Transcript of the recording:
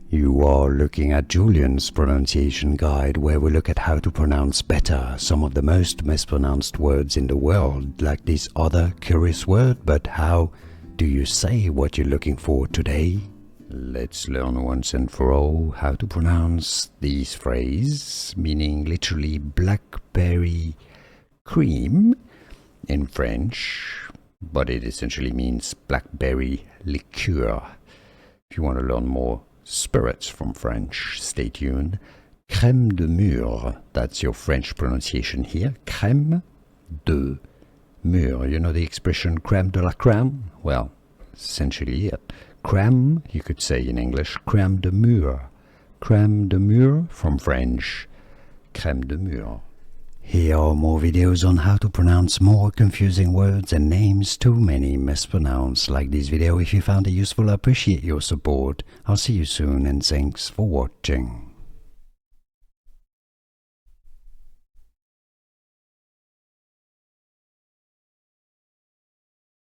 You are looking at Julian's pronunciation guide, where we look at how to pronounce better some of the most mispronounced words in the world, like this other curious word. But how do you say what you're looking for today? Let's learn once and for all how to pronounce this phrase, meaning literally blackberry cream in French, but it essentially means blackberry liqueur. If you want to learn more spirits from French, stay tuned. Crème de Mûre, that's your French pronunciation here. Crème de Mûre. You know the expression crème de la crème? Well, essentially it. Crème, you could say in English, crème de Mûre. Crème de Mûre from French, crème de Mûre. Here are more videos on how to pronounce more confusing words and names too many mispronounced. Like this video if you found it useful. I appreciate your support. I'll see you soon and thanks for watching.